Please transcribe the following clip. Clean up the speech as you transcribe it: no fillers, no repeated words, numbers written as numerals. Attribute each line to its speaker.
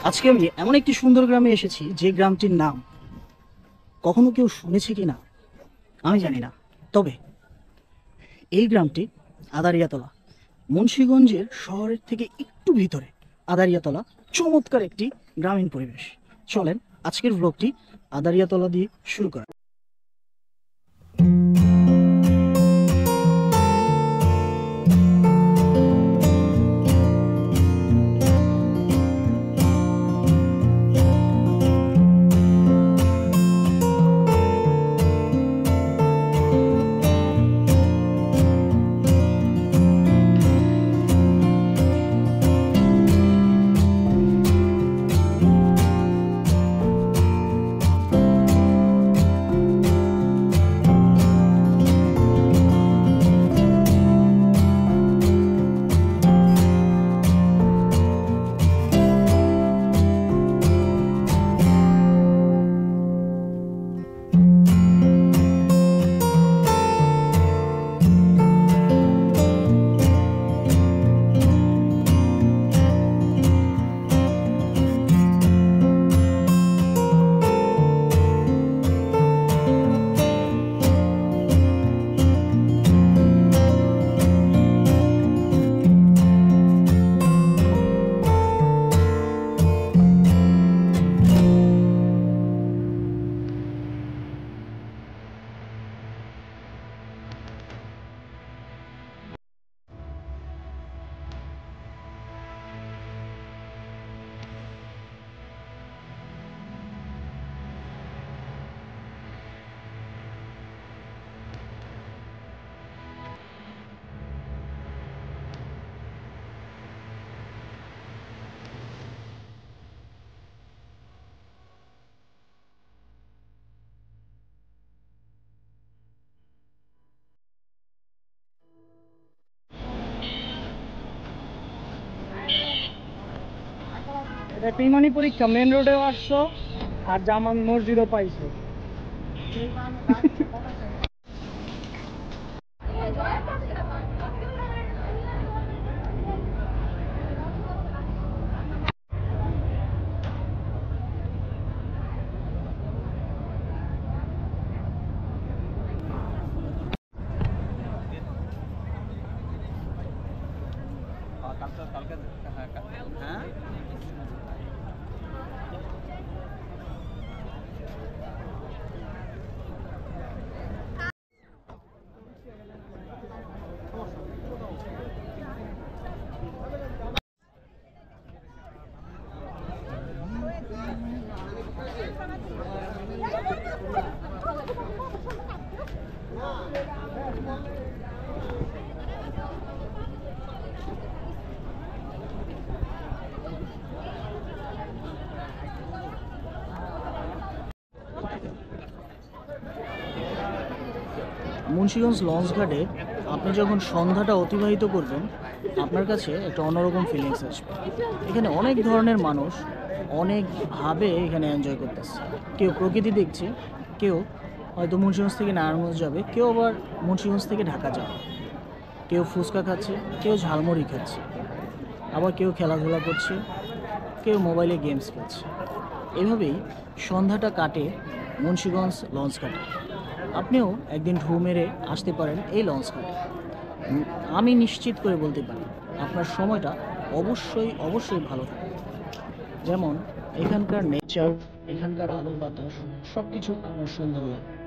Speaker 1: আজকে আমি এমন একটি সুন্দর গ্রামে এসেছি যে গ্রামটির নাম কখনো কেউ শুনেছে কি না আমি জানি না। তবে এই গ্রামটি আদারিয়াতলা, মুন্সিগঞ্জের শহরের থেকে একটু ভিতরে। আদারিয়াতলা চমৎকার একটি গ্রামীণ পরিবেশ। চলেন আজকের ব্লগটি আদারিয়াতলা দিয়ে শুরু করা।
Speaker 2: এটা প্রিমানি পরীক্ষা মেন রোডেও আসছো আর জামান মসজিদও পাইছো।
Speaker 1: মুন্সিগঞ্জ লঞ্চ ঘাটে আপনি যখন সন্ধ্যাটা অতিবাহিত করবেন আপনার কাছে একটা অন্যরকম ফিলিংস আসবে। এখানে অনেক ধরনের মানুষ অনেকভাবে এখানে এনজয় করতেছে। কেউ প্রকৃতি দেখছে, কেউ হয়তো মুন্সিগঞ্জ থেকে নারায়ণগঞ্জ যাবে, কেউ আবার মুন্সিগঞ্জ থেকে ঢাকা যাবে, কেউ ফুচকা খাচ্ছে, কেউ ঝালমুড়ি খাচ্ছে, আবার কেউ খেলাধুলা করছে, কেউ মোবাইলে গেমস খেলছে। এভাবেই সন্ধ্যাটা কাটে মুন্সিগঞ্জ লঞ্চ ঘাটে। আপনিও একদিন ঢু মেরে আসতে পারেন এই লঞ্চ ঘাটে। আমি নিশ্চিত করে বলতে পারি আপনার সময়টা অবশ্যই অবশ্যই ভালো থাকবে। যেমন এখানকার নেচার, এখানকার আলো বাতাস সব কিছু আমার সুন্দর লাগে।